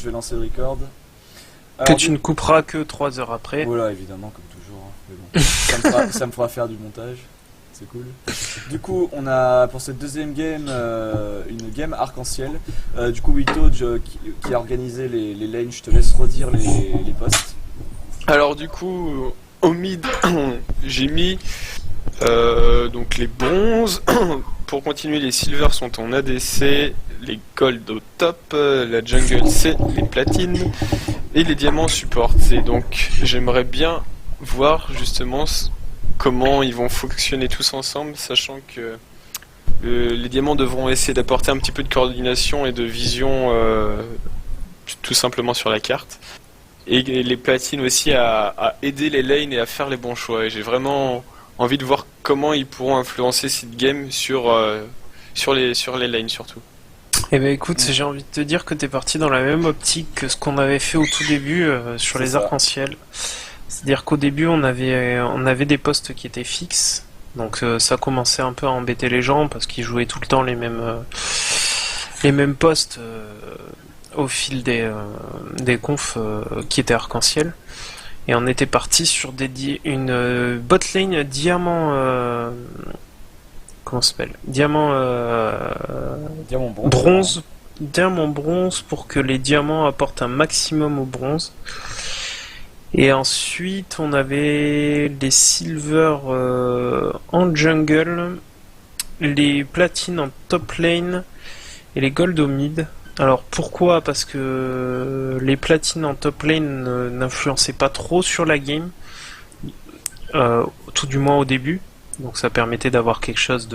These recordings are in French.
vais lancer le record. Que tu ne couperas que 3 heures après. Voilà, évidemment, comme toujours. Hein. Mais bon, ça me fera faire du montage. C'est cool. Du coup, on a pour cette deuxième game une game arc-en-ciel. Du coup, Wito, qui a organisé les lanes, je te laisse redire les postes. Alors du coup, au mid, j'ai mis donc les bronzes. Pour continuer, les silvers sont en ADC, les gold au top, la jungle c'est les platines et les diamants support. Et donc j'aimerais bien voir justement comment ils vont fonctionner tous ensemble, sachant que les diamants devront essayer d'apporter un petit peu de coordination et de vision tout simplement sur la carte. Et les platines aussi à aider les lanes et à faire les bons choix. Et j'ai vraiment envie de voir comment ils pourront influencer cette game sur les lanes surtout. Eh ben écoute, j'ai envie de te dire que t'es parti dans la même optique que ce qu'on avait fait au tout début sur les arcs-en-ciel. C'est-à-dire qu'au début on avait des postes qui étaient fixes, donc ça commençait un peu à embêter les gens parce qu'ils jouaient tout le temps les mêmes postes au fil des confs qui étaient arc-en-ciel. Et on était parti sur une botlane diamant. Comment ça s'appelle ? Diamant bronze. Diamant bronze pour que les diamants apportent un maximum au bronze. Et ensuite, on avait les silver en jungle, les platines en top lane et les gold au mid. Alors pourquoi ? Parce que les platines en top lane n'influençaient pas trop sur la game, tout du moins au début. Donc ça permettait d'avoir quelque chose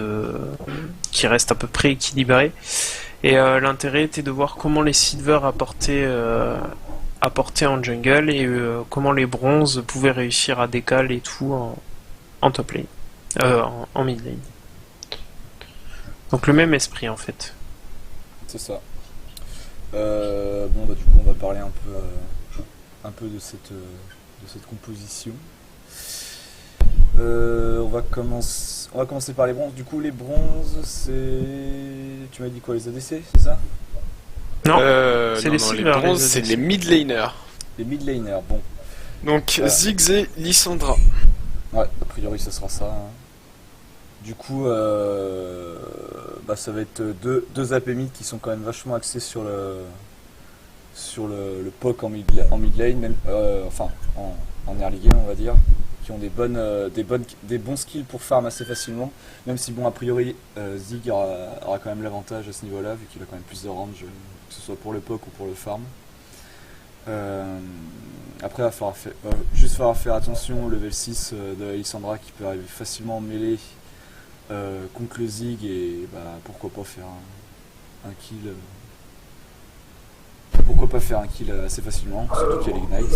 qui reste à peu près équilibré. Et l'intérêt était de voir comment les silver apportaient en jungle et comment les bronzes pouvaient réussir à décaler et tout en top lane, en mid lane. Donc le même esprit en fait. C'est ça. Bon, bah du coup, on va parler un peu de cette composition. On va commencer par les bronzes. Du coup, les bronzes, c'est... Tu m'as dit quoi, les ADC, c'est ça ? Non, c'est les silver. Les bronzes, c'est les mid laners. Les mid laners, bon. Donc Ziggs et Lissandra. Ouais, a priori, ça sera ça. Hein. Du coup, ça va être deux AP mid qui sont quand même vachement axés sur le poke en mid lane, même, en early game, on va dire, qui ont des bons skills pour farm assez facilement, même si bon, a priori, Zig aura quand même l'avantage à ce niveau-là, vu qu'il a quand même plus de range, que ce soit pour le poke ou pour le farm. Après, il va falloir faire attention au level 6 de Alissandra qui peut arriver facilement en mêlée contre le Zig et pourquoi pas faire un kill. Pourquoi pas faire un kill assez facilement, surtout qu'il y a l'Ignite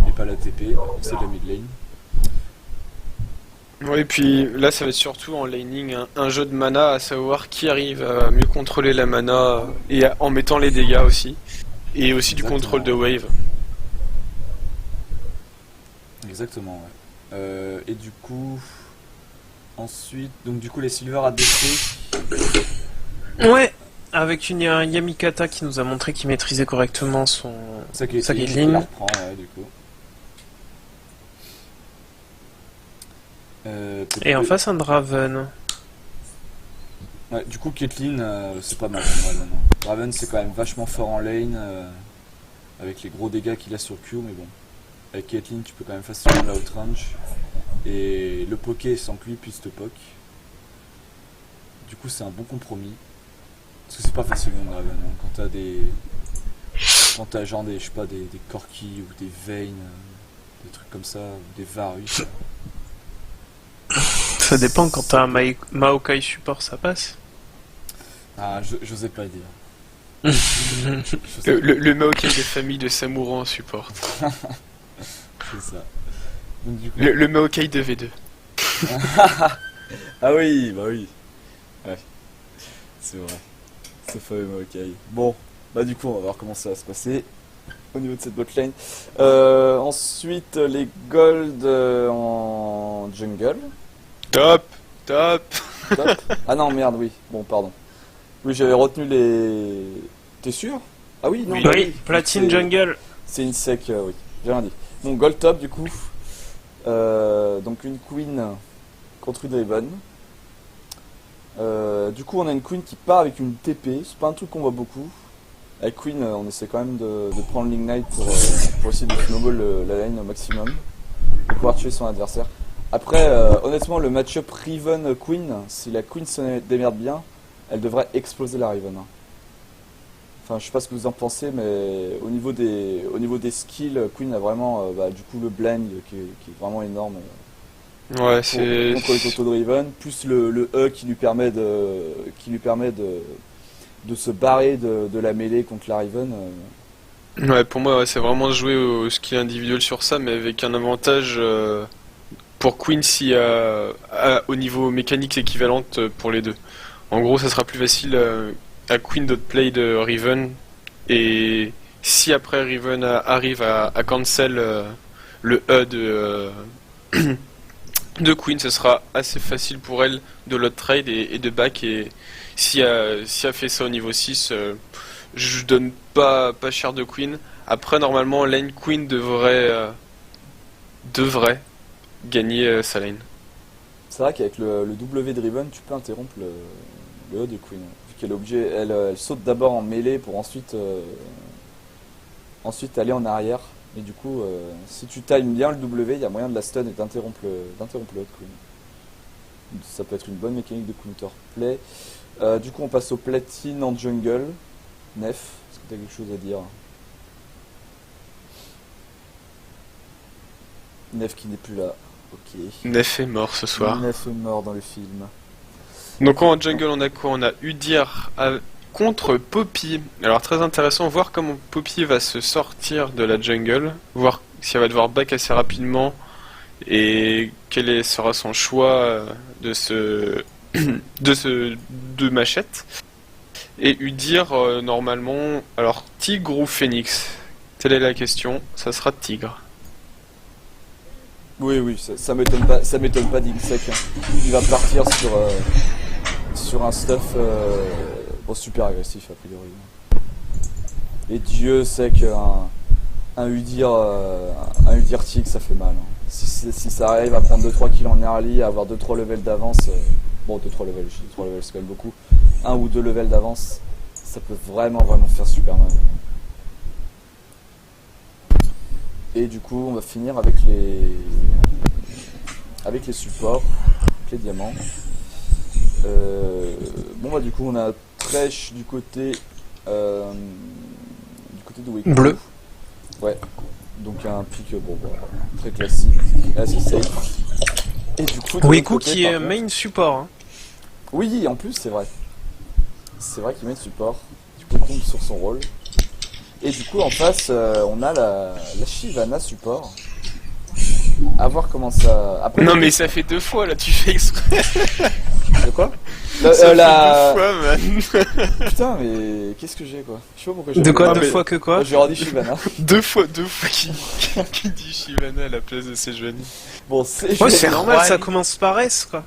et pas la TP, c'est de la mid lane. Oui, et puis là ça va être surtout en laning un jeu de mana, à savoir qui arrive à mieux contrôler la mana et en mettant les dégâts aussi. Et aussi du contrôle de wave. Exactement, ouais. Et du coup... Ensuite, donc du coup les silver ADC. Ouais, avec un Yamikata qui nous a montré qu'il maîtrisait correctement sa Caitlyn. Ouais, du coup. Et en face un Draven. Ouais, du coup Caitlyn, c'est pas mal. Draven c'est quand même vachement fort en lane, avec les gros dégâts qu'il a sur Q, mais bon. Avec Caitlyn tu peux quand même facilement la outrange. Et le poké sans que lui puisse te poke. Du coup c'est un bon compromis. Parce que c'est pas facile mon Draven, hein. Quand t'as genre des Corki ou des Vayne, des trucs comme ça, ou des Varus. Ça dépend, quand t'as un Maokai support ça passe. Ah, j'osais pas le dire. Le Maokai de famille de Samuro en support. C'est ça. Donc, du coup... le Maokai de V2. Ah oui, bah oui. Ouais. C'est vrai. Ce fameux Maokai. Bon, bah du coup on va voir comment ça va se passer au niveau de cette botlane. Ensuite les gold en jungle. Top. Ah non merde, oui. Bon, pardon. Oui, j'avais retenu les... T'es sûr ? Ah oui, non, Oui. bah Oui, Platine c'est- Jungle. C'est une sec, oui. J'ai rien dit. Bon, Gold Top, du coup. Donc une Queen contre une Riven. Du coup, on a une Queen qui part avec une TP. C'est pas un truc qu'on voit beaucoup. Avec Queen, on essaie quand même de prendre l'Ignite pour essayer de snowball la lane au maximum. Et pouvoir tuer son adversaire. Après, honnêtement, le match-up Riven-Queen, si la Queen se démerde bien, elle devrait exploser la Riven. Hein. Enfin, je sais pas ce que vous en pensez, mais au niveau des skills, Queen a vraiment du coup le blend qui est vraiment énorme Ouais, c'est. contre les autos de Riven, plus le E qui lui permet de se barrer de la mêlée contre la Riven. Ouais, pour moi, ouais, c'est vraiment de jouer au skill individuel sur ça, mais avec un avantage pour Queen si au niveau mécanique équivalente pour les deux. En gros, ça sera plus facile à Queen d'outplay de Riven, et si après Riven arrive à cancel le E de Queen, ce sera assez facile pour elle de l'autre trade et de back, et si elle fait ça au niveau 6, je donne pas cher de Queen. Après, normalement, lane Queen devrait gagner sa lane. C'est vrai qu'avec le W de Riven, tu peux interrompre le E de Queen. Vu qu'elle est obligée, elle saute d'abord en mêlée pour ensuite aller en arrière. Et du coup, si tu times bien le W, il y a moyen de la stun et d'interrompre le E de Queen. Ça peut être une bonne mécanique de counterplay. Du coup, on passe au platine en jungle. Nef, est-ce que tu as quelque chose à dire? Nef qui n'est plus là. Ok. Nef est mort ce soir. Nef est mort dans le film. Donc en jungle, on a quoi? On a Udyr contre Poppy. Alors très intéressant, voir comment Poppy va se sortir de la jungle, voir si elle va devoir back assez rapidement et sera son choix de machette. Et Udyr, normalement, alors tigre ou phénix? Telle est la question, ça sera tigre. Oui, ça m'étonne pas d'Igsec. Hein. Il va partir sur un stuff super agressif a priori. Et Dieu sait qu'un Udyr tigre ça fait mal. Hein. Si ça arrive à prendre 2-3 kills en early, à avoir 2-3 levels d'avance, bon 2-3 levels, je dis 3 levels c'est quand même beaucoup, 1 ou 2 levels d'avance, ça peut vraiment faire super mal. Et du coup on va finir avec les supports, avec les diamants. Du coup on a Thresh du côté de Weko. Bleu. Ouais. Donc un pic très classique, assez safe. Et du coup Weko qui est main support. Hein. Oui, en plus c'est vrai. C'est vrai qu'il met le support. Du coup il compte sur son rôle. Et du coup en face on a la Shyvana support. À voir comment ça. Après, Non mais ça fait 2 fois là, tu fais exprès. De quoi Ça fait 2 fois, man. Putain, mais qu'est-ce que j'ai quoi? Je sais pas pourquoi j'ai. De quoi? Ah, Deux mais- fois que quoi? J'ai redit Shyvana. 2 fois qui dit Shyvana à la place de Sejuani. Bon, c'est. Ouais, c'est vais- normal, Ouais. ça commence par S quoi.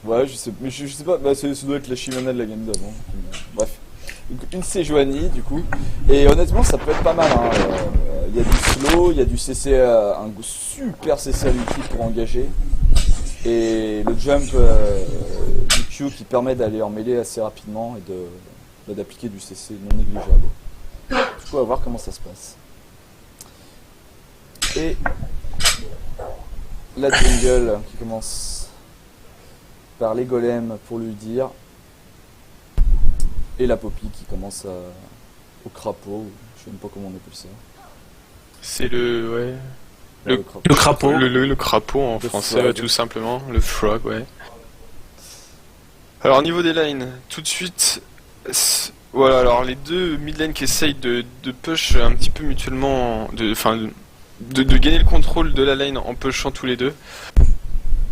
Ouais, je sais, mais je sais pas. Bah, ça doit être la Shyvana de la game d'avant. Bref. Une Sejuani du coup. Et honnêtement, ça peut être pas mal. Hein. Il y a du slow, il y a du CC, un super CC à l'ulti pour engager. Et le jump du Q qui permet d'aller en mêlée assez rapidement et d'appliquer du CC non négligeable. Du coup, on va voir comment ça se passe. Et la jungle qui commence par les golems pour lui dire. Et la Poppy qui commence au crapaud, je sais même pas comment on appelle ça. C'est le... ouais. Le- crapaud. Le crapaud. Le crapaud en Le français, frog. tout simplement. Le frog, ouais. Alors, au niveau des lines, tout de suite... Voilà, alors les deux mid lane qui essayent de push un petit peu mutuellement... de gagner le contrôle de la lane en pushant tous les deux.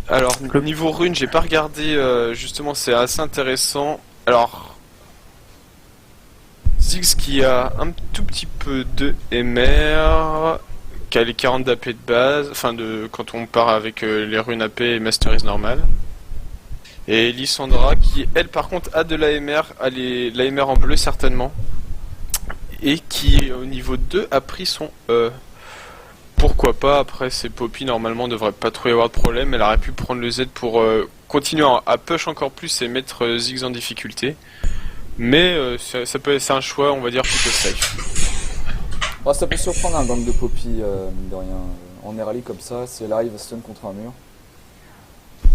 Alors, niveau rune, j'ai pas regardé, justement, c'est assez intéressant. Alors... Ziggs qui a un tout petit peu de MR, qui a les 40 d'AP de base, quand on part avec les runes AP et Masterise normal. Et Lissandra qui, elle par contre, a de l'AMR, a l'AMR en bleu certainement. et qui au niveau 2 a pris son pourquoi pas, après c'est Poppy, normalement devrait pas trop y avoir de problème, elle aurait pu prendre le Z pour continuer à push encore plus et mettre Ziggs en difficulté. Mais c'est un choix, on va dire, plutôt safe. Bon, ça peut surprendre un gank de Poppy, mine de rien. En air rally comme ça, si elle arrive à stun contre un mur.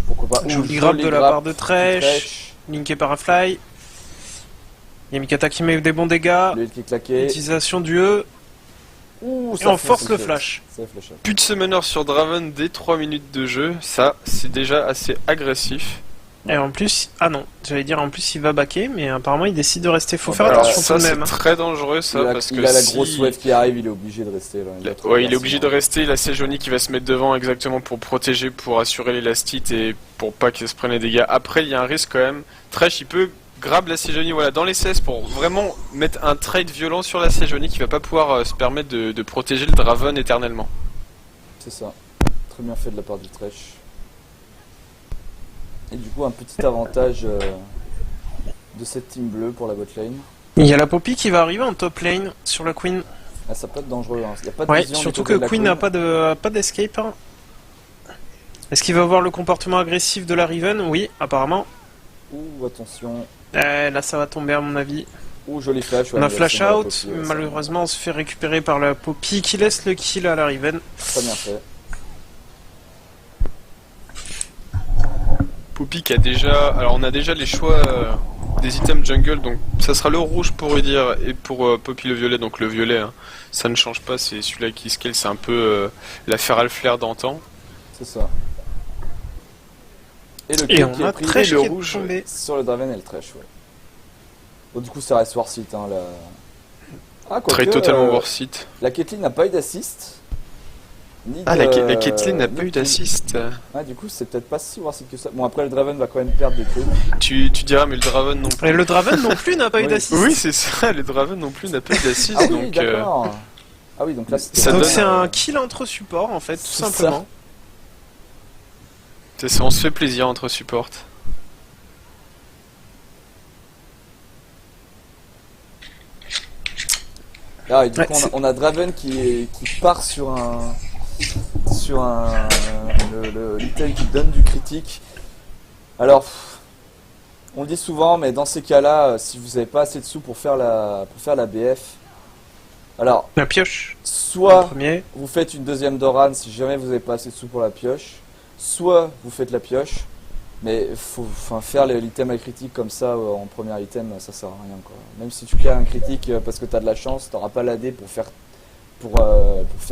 Pourquoi pas. Joli grab de la part de Thresh, linké par un fly. Yamikata qui met des bons dégâts. Le hit qui est claqué. Utilisation du E. Ouh, Et on force le flash. Ça flash up. Plus de summoner sur Draven dès 3 minutes de jeu, ça c'est déjà assez agressif. Et en plus, ah non, j'allais dire en plus il va backer, mais apparemment il décide de rester. Faut faire Alors attention ça tout de c'est même. très dangereux ça, parce que il a la si... grosse wave qui arrive, il est obligé de rester là. Ouais, il est obligé de rester, il a Sejuani qui va se mettre devant exactement pour protéger, pour assurer l'élastite et pour pas qu'il se prenne les dégâts. Après il y a un risque quand même, Thresh il peut grab la Sejuani voilà, dans les CS pour vraiment mettre un trade violent sur la Sejuani qui va pas pouvoir se permettre de protéger le Draven éternellement. C'est ça. Très bien fait de la part du Thresh. Et du coup un petit avantage de cette team bleue pour la botlane. Il y a la Poppy qui va arriver en top lane sur la Queen. Ah, ça peut être dangereux, hein. Il y a pas de Ouais, vision du surtout côté que de la Queen n'a pas d'escape. Hein. Est-ce qu'il va voir le comportement agressif de la Riven? Oui, apparemment. Ouh, attention. Là ça va tomber à mon avis. Ouh, joli flash. On a flash out, Poppy, ouais, malheureusement on se fait récupérer par la Poppy qui laisse le kill à la Riven. Très bien fait. Poppy qui a déjà... Alors on a déjà les choix des items jungle, donc ça sera le rouge pour Udyr et pour Poppy le violet, donc le violet, hein. Ça ne change pas, c'est celui-là qui scale, c'est un peu la Feral Flare d'antan. C'est ça. Et le Et kill on qui a est pris Thresh le qui est rouge, tombé. sur le Draven et le Thresh, ouais. Bon, du coup, ça reste worth it, hein, là. Ah, Trade totalement worth it. La Caitlyn n'a pas eu d'assist. Ah, la Caitlyn n'a pas eu d'assist. Ah, du coup, c'est peut-être pas si worth it que ça. Bon, après, le Draven va quand même perdre des trucs. Tu diras, mais le Draven non plus. Et le Draven non plus n'a pas eu Oui. d'assist. Oui, c'est ça, le Draven non plus n'a pas eu d'assist, Ah oui, donc... d'accord. Ah oui, donc là, c'était... Ça Donc donne- c'est un kill entre supports en fait, tout C'est ça. simplement. c'est ça, on se fait plaisir entre support. Ah, et du Ouais, coup, on a Draven qui part sur un l'item qui donne du critique. Alors, on le dit souvent, mais dans ces cas-là, si vous n'avez pas assez de sous pour faire la BF, alors, La pioche, en soit premier. vous faites une deuxième Doran si jamais vous n'avez pas assez de sous pour la pioche, soit vous faites la pioche, mais faire l'item à critique comme ça en premier item, ça sert à rien, quoi. Même si tu clears un critique parce que tu as de la chance, tu n'auras pas l'AD pour faire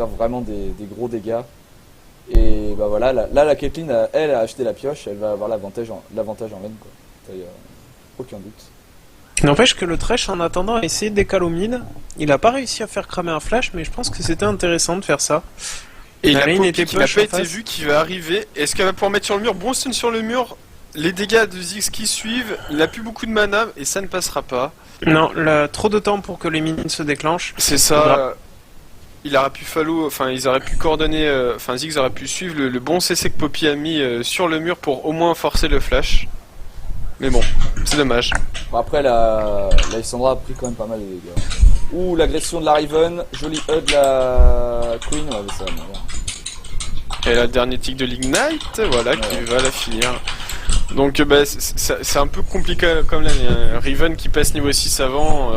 vraiment des gros dégâts. Et bah voilà, là la Caitlyn, elle a acheté la pioche, elle va avoir l'avantage en lane, quoi. Ça y a aucun doute. N'empêche que le Thresh en attendant a essayé de décaler au mid. Il a pas réussi à faire cramer un flash, mais je pense que c'était intéressant de faire ça. Et La la lane Poppy était qui n'a push pas en été face. vue, qui va arriver. Est-ce qu'elle va pouvoir mettre sur le mur? Bon stun sur le mur. Les dégâts de Ziggs qui suivent. Il n'a plus beaucoup de mana et ça ne passera pas. Non, trop de temps pour que les minions se déclenchent. C'est ça. Il aurait pu ils auraient pu coordonner. Ziggs aurait pu suivre le bon CC que Poppy a mis sur le mur pour au moins forcer le flash. Mais bon, c'est dommage. Bon, après, la Lysandra a pris quand même pas mal de dégâts. Ouh, l'agression de la Riven, joli E de la Queen, ouais, mais ça, voilà. Et la dernière tic de l'Ignite, voilà, qui Ouais. va la finir. Donc c'est un peu compliqué comme là, il y a un Riven qui passe niveau 6 avant.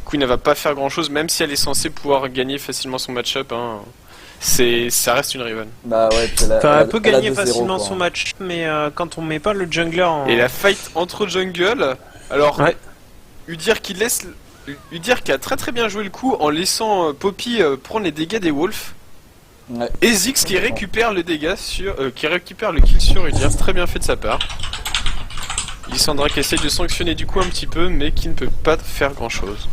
Queen elle va pas faire grand chose, même si elle est censée pouvoir gagner facilement son match-up. Hein. Ça reste une Riven. Bah ouais, puis Elle peut gagner 2-0, facilement quoi. son match, mais quand on met pas le jungler en... Et la fight entre jungle, alors Ouais. Udyr qui a très très bien joué le coup en laissant Poppy prendre les dégâts des Wolves. Ouais. Et Ziggs qui récupère le dégât qui récupère le kill sur Udyr, c'est très bien fait de sa part. Lysandra qui essaye de sanctionner du coup un petit peu, mais qui ne peut pas faire grand chose.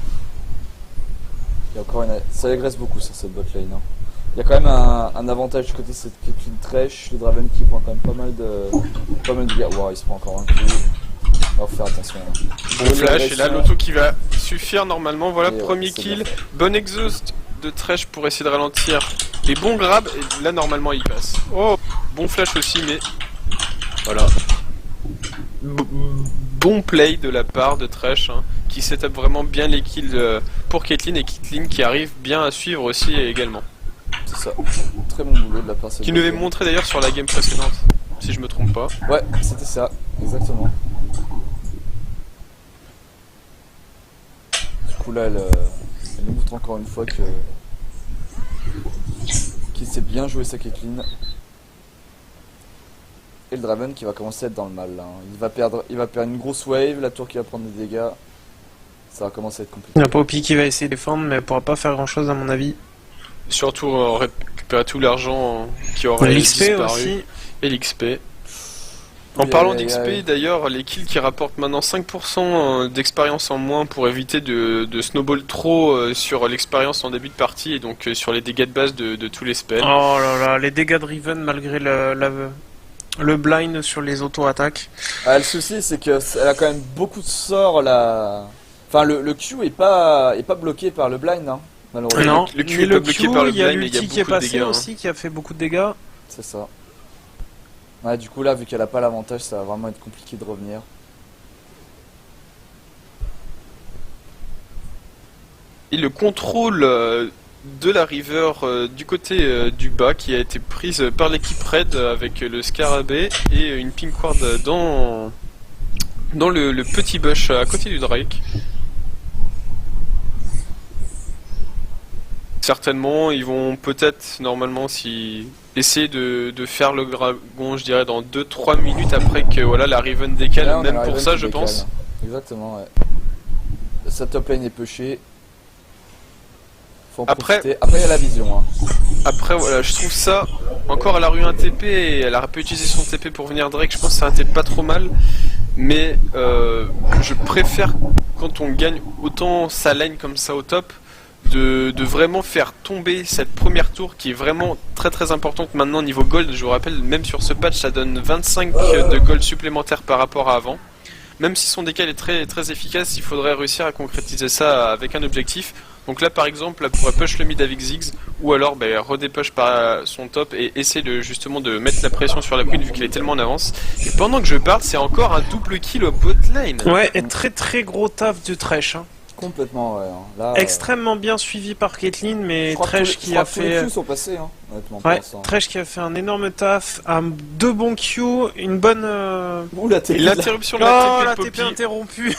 Il y a encore ça agresse beaucoup sur cette botlane. Hein. Il y a quand même un avantage du côté de cette Caitlyn Thresh, le Draven qui prend quand même pas mal de dégâts. Wow, il se prend encore un coup. Il va faire attention. Hein. Bon Jolie flash, et agression. là l'auto qui va suffire normalement. Voilà, Et ouais, premier c'est kill. bien fait. Bon exhaust de Thresh pour essayer de ralentir. Les bons grabs, et là normalement il passe. Oh, bon flash aussi, mais voilà. Bon play de la part de Thresh, hein, qui setup vraiment bien les kills pour Caitlyn, et Caitlyn qui arrive bien à suivre aussi également. C'est ça. Très bon boulot de la part de Qui nous avait montré d'ailleurs sur la game précédente, si je me trompe pas. Ouais, c'était ça, exactement. Du coup là, elle nous montre encore une fois que qu'il sait bien jouer sa Caitlyn. Et le Draven qui va commencer à être dans le mal là, hein. Il va perdre une grosse wave, la tour qui va prendre des dégâts. Ça va commencer à être compliqué. Il y a Poppy qui va essayer de défendre, mais elle pourra pas faire grand chose à mon avis. Surtout récupérer tout l'argent qui aurait L'XP disparu. aussi. Et l'XP. En parlant d'XP, d'ailleurs, les kills qui rapportent maintenant 5% d'expérience en moins pour éviter de snowball trop sur l'expérience en début de partie et donc sur les dégâts de base de tous les spells. Oh là là, les dégâts de Riven malgré le blind sur les auto-attaques. Ah, le souci c'est que elle a quand même beaucoup de sorts là. Enfin le Q est pas bloqué par le blind hein, malheureusement. Non, le Q mais est pas le bloqué Q, par le il y a blind, mais il y a l'ulti qui est beaucoup de passé dégâts, hein. aussi, qui a fait beaucoup de dégâts. C'est ça. Ouais, du coup là vu qu'elle a pas l'avantage ça va vraiment être compliqué de revenir. Et le contrôle de la river du côté du bas qui a été prise par l'équipe Red avec le Scarabée et une Pink Ward dans le petit bush à côté du Drake. Certainement, ils vont peut-être, normalement, essayer de faire le dragon, je dirais, dans 2-3 minutes après que voilà, la Riven décale, Là, on a même la pour Riven ça, qui je décale. pense. Exactement ouais. Sa top lane est pushée. Faut en Après- profiter. Après il y a la vision hein. Après, voilà, je trouve ça, encore elle a eu un TP et elle a pas utilisé son TP pour venir Drake, je pense que ça a été pas trop mal. Mais je préfère, quand on gagne autant sa lane comme ça au top, de vraiment faire tomber cette première tour qui est vraiment très très importante maintenant niveau gold. Je vous rappelle, même sur ce patch, ça donne 25 de gold supplémentaires par rapport à avant. Même si son décal est très très efficace, il faudrait réussir à concrétiser ça avec un objectif. Donc là par exemple, elle pourrait push le mid avec Ziggs, ou alors redépush par son top et essayer justement de mettre la pression sur la queen vu qu'il est tellement en avance. Et pendant que je parle, c'est encore un double kill au bot lane. Ouais, et très très gros taf de Thresh. Hein. Complètement ouais. Hein. Là, Extrêmement bien suivi par Caitlyn, mais je crois que Thresh tous qui les- a je crois que tous les fait... Q sont passés hein, honnêtement. pour Ouais, l'instant. Thresh qui a fait un énorme taf, deux bons Q, une bonne... Ouh la Et TP. l'interruption de Oh, la la TP de TP Poppy. interrompue.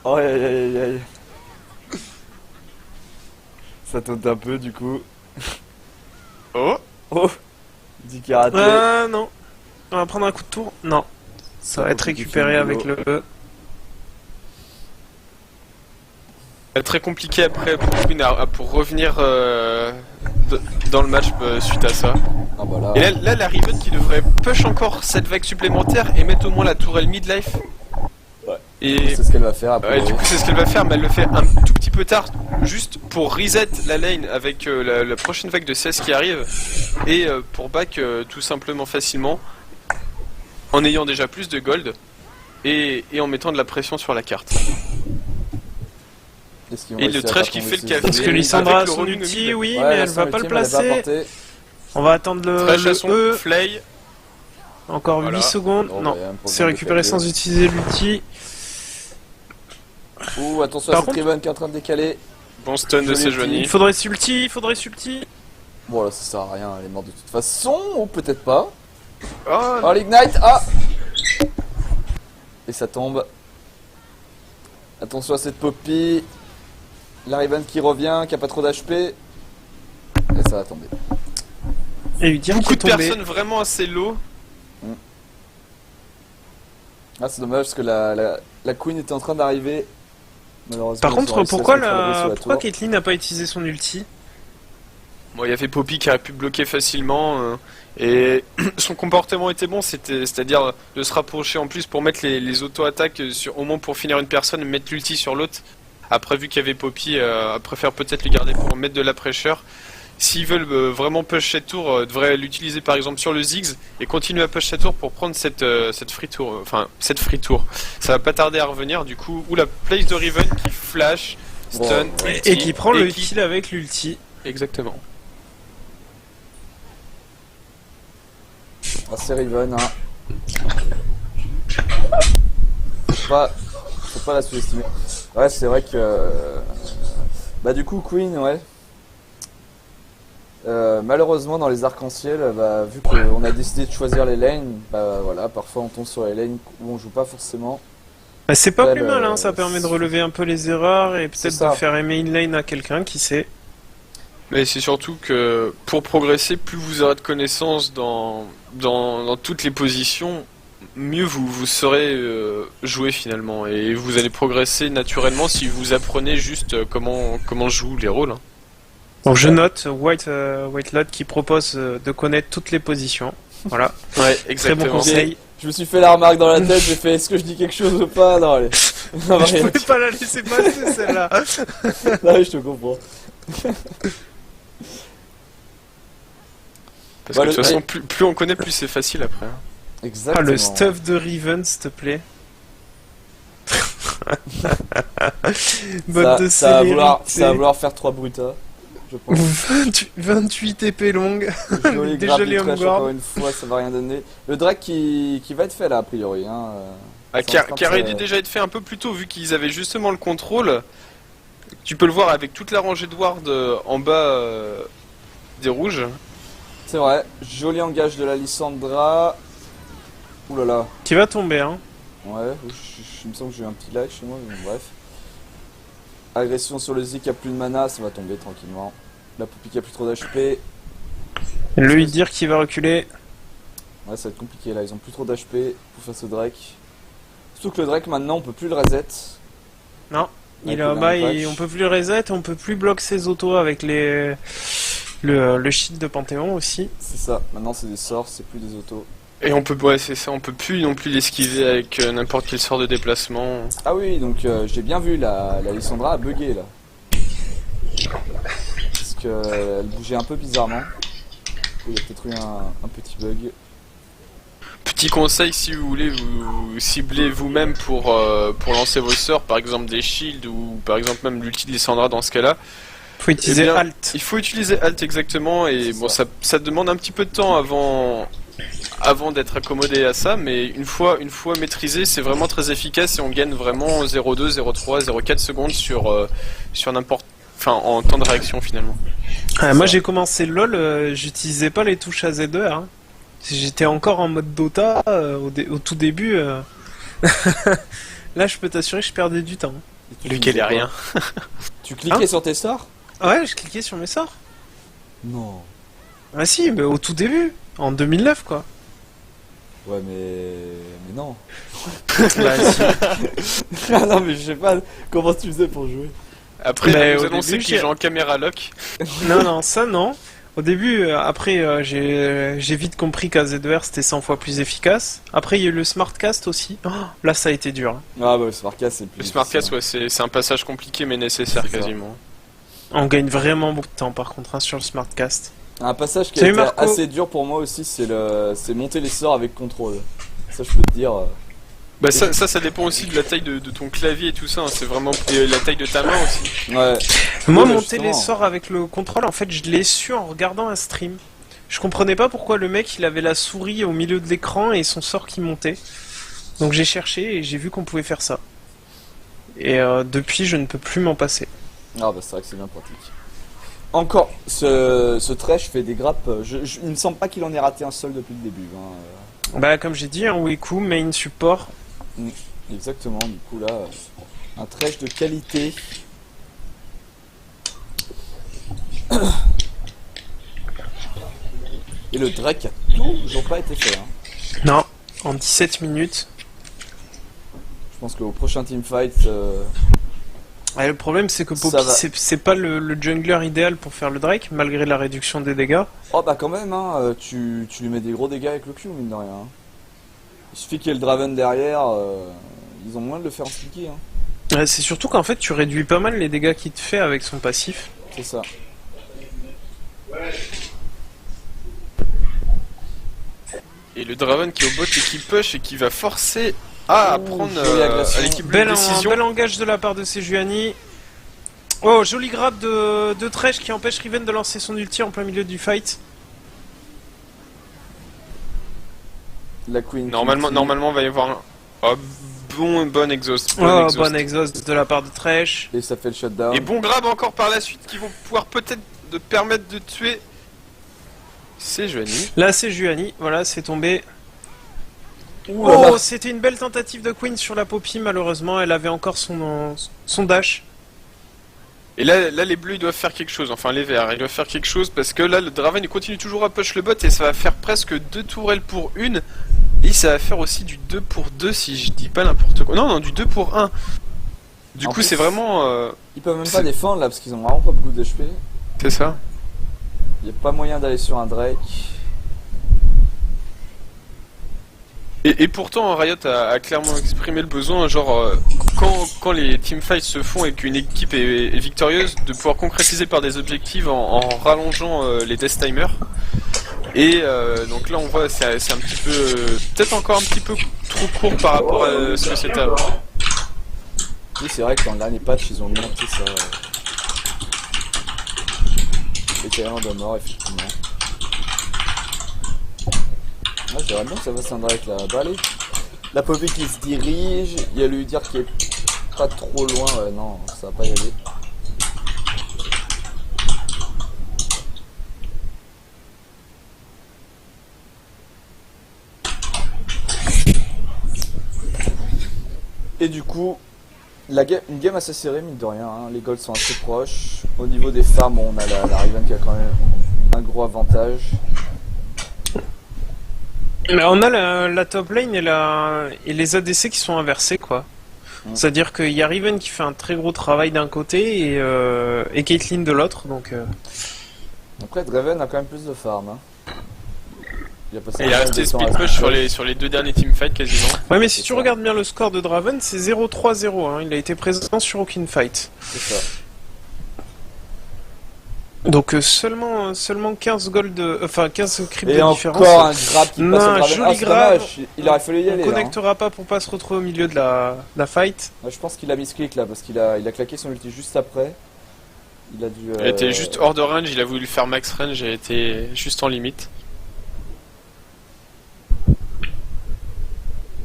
Oh, aïe, aïe, aïe, aïe. Ça taute un peu du coup. Oh, Oh, dit qu'il a raté. Non. On va prendre un coup de tour. Non. Ça va être Poppy qui récupéré fait le avec boulot. le... très compliqué après pour Queen pour revenir dans le match suite à ça. Ah bah là. Et là, la Riven qui devrait push encore cette vague supplémentaire et mettre au moins la tourelle midlife. Ouais. Et C'est ce qu'elle va faire après. du coup, c'est ce qu'elle va faire, mais elle le fait un tout petit peu tard, juste pour reset la lane avec la prochaine vague de CS qui arrive et pour back tout simplement facilement en ayant déjà plus de gold et en mettant de la pression sur la carte. Est-ce qu'ils vont Et le réussir à trash faire qui tomber fait le ces- café. Parce que Et Lissandra avec a le son revenu ulti, mid. oui, Ouais, mais là, elle son va pas le ultime, elle l'a pas placer. apporté. On va attendre Trash à le son E. flay. Encore Voilà. 8 secondes. Bon, Non, bah, même pour c'est le récupéré décaler. sans utiliser l'ulti. Ouh, attention Par à cette contre- Riven qui est en train de décaler. Bon stun de Joli Sejuani. Il faudrait sulti. Bon là ça sert à rien, elle est morte de toute façon, ou peut-être pas. Oh, Oh l'ignite, ah. Et ça tombe. Attention à cette Poppy. La Riven qui revient, qui a pas trop d'HP. Et ça va tomber. Et lui dire beaucoup qu'il de est tombé. personnes vraiment assez low. Ah c'est dommage parce que la Queen était en train d'arriver. Malheureusement, Par ils ont contre, réussi à se pourquoi retrouver sur la pourquoi tour. Caitlyn n'a pas utilisé son ulti? Bon, il y avait Poppy qui aurait pu bloquer facilement et son comportement était bon, c'est-à-dire de se rapprocher en plus pour mettre les auto-attaques au moins pour finir une personne, mettre l'ulti sur l'autre. Après, vu qu'il y avait Poppy, elle préfère peut-être le garder pour mettre de la pressure. S'ils veulent vraiment push cette tour, devraient l'utiliser par exemple sur le Ziggs et continuer à push cette tour pour prendre cette free tour. Enfin, cette free tour. Ça va pas tarder à revenir du coup. Ou la place de Riven qui flash, stun, Bon, ulti, Et qui prend le qui- kill avec l'ulti. Exactement. Ah, c'est Riven, hein. Faut pas la sous-estimer. Ouais, c'est vrai que... Bah du coup, Queen, ouais. Malheureusement, dans les arcs-en-ciel, bah, vu qu'on a décidé de choisir les lanes, bah voilà, parfois on tombe sur les lanes où on joue pas forcément. Bah, c'est pas Ouais, plus mal, hein, ça permet de relever un peu les erreurs et C'est peut-être ça. de faire aimer une lane à quelqu'un, qui sait. Mais c'est surtout que pour progresser, plus vous aurez de connaissances dans toutes les positions, mieux vous saurez jouer finalement. Et vous allez progresser naturellement si vous apprenez juste comment jouent les rôles. Hein. Donc je note White Lot qui propose de connaître toutes les positions. Voilà, Ouais, très bon exactement. conseil. Je me suis fait la remarque dans la tête, j'ai fait est-ce que je dis quelque chose ou pas? Non, allez. Non, Je pouvais pas la laisser passer celle-là. non, je te comprends. Parce Bah, que de toute le- façon, plus on connaît, plus c'est facile après. Hein. Ah, Exactement. le stuff de Riven, s'il te plaît. Botte de Ça va célérité. vouloir faire 3 brutas, je pense. 28 épées longues. Joli Des grab jolis de trash, on-guard. encore une fois, ça va rien donner. Le drag qui va être fait là, a priori. Hein. Ah, Ça va qui aurait être, dû déjà être fait un peu plus tôt, vu qu'ils avaient justement le contrôle. Tu peux le voir avec toute la rangée de ward en bas des rouges. C'est vrai, joli engage de la Lissandra. Ouh là là. Qui va tomber, hein. Ouais, il me semble que j'ai eu un petit lag chez moi, mais bon, bref. Agression sur le Zik qui a plus de mana, ça va tomber tranquillement. La Poupie qui a plus trop d'HP. Lui dire qu'il va reculer. Ouais, ça va être compliqué là, ils ont plus trop d'HP pour faire ce Drake. Surtout que le Drake maintenant on peut plus le reset. Non, il Avec est en le bas dernier et patch. on peut plus le reset, on peut plus bloquer ses autos avec le shield de Panthéon aussi. C'est ça, maintenant c'est des sorts, c'est plus des autos. Et on peut, ouais, c'est ça, on peut plus non plus l'esquiver avec n'importe quel sort de déplacement. Ah oui, donc j'ai bien vu la Lissandra a bugué là. Parce que elle bougeait un peu bizarrement. Il y a peut-être eu un petit bug. Petit conseil, si vous voulez vous cibler vous-même pour lancer vos sorts, par exemple des shields ou par exemple même l'ulti de Lissandra dans ce cas-là, Faut utiliser eh bien, Alt. il faut utiliser Alt exactement et C'est bon ça. ça demande un petit peu de temps avant d'être accommodé à ça, mais une fois maîtrisé, c'est vraiment très efficace et on gagne vraiment 0,2, 0,3, 0,4 secondes sur n'importe, enfin en temps de réaction finalement. Moi j'ai commencé le LoL, j'utilisais pas les touches à Z2R. Hein. J'étais encore en mode Dota au tout début. Là je peux t'assurer que je perdais du temps. Et Lui qui est rien. Tu cliquais sur tes sorts? Ouais, je cliquais sur mes sorts. Non. Ah si, mais au tout début, en 2009 quoi. Ouais mais non. Bah, si. Ah non mais je sais pas comment tu faisais pour jouer. Après, Mais il va au nous annoncer début, qu'il j'ai- joue en caméra lock. Non, ça non. Au début, après, j'ai vite compris qu'AZ2R c'était 100 fois plus efficace. Après, il y a eu le Smartcast aussi. Oh, là, ça a été dur. Hein. Ah bah le Smartcast c'est le plus Le Smartcast, difficile. ouais, c'est un passage compliqué mais nécessaire C'est ça. quasiment. On gagne vraiment beaucoup de temps par contre hein, sur le Smartcast. Un passage qui a Salut, été Marco. assez dur pour moi aussi, c'est monter les sorts avec contrôle. Ça je peux te dire. Bah ça dépend aussi de la taille de ton clavier et tout ça, hein. C'est vraiment et la taille de ta main aussi. Ouais. Moi, mais monter les justement. sorts avec le contrôle, en fait, je l'ai su en regardant un stream. Je comprenais pas pourquoi le mec il avait la souris au milieu de l'écran et son sort qui montait. Donc j'ai cherché et j'ai vu qu'on pouvait faire ça. Et depuis, je ne peux plus m'en passer. Ah bah c'est vrai que c'est bien pratique. Encore, ce Thresh fait des grappes. Il me semble pas qu'il en ait raté un seul depuis le début. Hein. Bah, comme j'ai dit, un Weku, main support. Exactement, du coup là, un Thresh de qualité. Et le Drake a toujours pas été fait. Hein. Non, en 17 minutes. Je pense qu'au prochain teamfight, Ouais, le problème, c'est que Ça Poppy, va. c'est pas le jungler idéal pour faire le Drake, malgré la réduction des dégâts. oh bah quand même, hein, tu lui mets des gros dégâts avec le Q, mine de rien. Hein. Il suffit qu'il y ait le Draven derrière, ils ont moins de le faire sticker. Hein. Ouais, c'est surtout qu'en fait, tu réduis pas mal les dégâts qu'il te fait avec son passif. C'est ça. Et le Draven qui est au bot et qui push et qui va forcer à Ouh, prendre jolie agression. à l'équipe bleue Bel, une décision. bel engage de la part de Sejuani. Oh, joli grab de Thresh qui empêche Riven de lancer son ulti en plein milieu du fight. La Queen. Normalement, qui- va y avoir un... Oh, bon exhaust. Bon exhaust de la part de Thresh. Et ça fait le shutdown. Et bon grab encore par la suite qui vont pouvoir peut-être de permettre de tuer. C'est Joanie. Là, c'est Juani. Voilà, c'est tombé. Ouh là là. Oh, c'était une belle tentative de Queen sur la Poppy. Malheureusement, elle avait encore son dash. Et là, les bleus ils doivent faire quelque chose, enfin les verts, ils doivent faire quelque chose parce que là le Draven il continue toujours à push le bot et ça va faire presque 2 tourelles pour 1. Et ça va faire aussi du 2 pour 2 si je dis pas n'importe quoi. Non, du 2 pour 1. Du En coup plus, c'est vraiment... Ils peuvent même c'est- pas défendre là parce qu'ils ont vraiment pas beaucoup de HP. C'est ça. Il y a pas moyen d'aller sur un Drake. Et pourtant Riot a clairement exprimé le besoin, genre quand les teamfights se font et qu'une équipe est victorieuse, de pouvoir concrétiser par des objectifs en rallongeant les death timers. Et donc là on voit c'est un petit peu peut-être encore un petit peu trop court par rapport à ce que c'était avant. Oui, c'est vrai que dans le dernier patch, ils ont monté ça. Vétéran de mort, effectivement. Ah, j'aimerais bien que ça fasse un Drake là. Bah allez. La Poppy qui se dirige. Il y a lui dire qui est pas trop loin. Ouais, non, ça va pas y aller. Et du coup, une game assez serrée, mine de rien. Hein. Les golds sont assez proches. Au niveau des farms, bon, on a la Riven qui a quand même un gros avantage. Mais on a la top lane et les ADC qui sont inversés, quoi. C'est-à-dire qu'il y a Riven qui fait un très gros travail d'un côté et Caitlyn de l'autre, donc... Après, Draven a quand même plus de farm. Hein. Il a passé Et il est pas mal resté de temps speed à- push sur les 2 derniers teamfights quasiment. Ouais, mais si C'est tu ça. regardes bien le score de Draven, c'est 0-3-0, hein. Il a été présent sur aucune fight. C'est ça. Donc seulement 15 gold, enfin 15 creeps Et de encore différence. un grab qui Non, passe au un Draven. joli C'est grab. dommage. Il aurait fallu y On aller. Là, hein. connectera pas pour pas se retrouver au milieu de la fight. Ouais, je pense qu'il a mis ce clic là parce qu'il a claqué son ulti juste après. Il a dû. Il était juste hors de range, il a voulu faire max range et était juste en limite.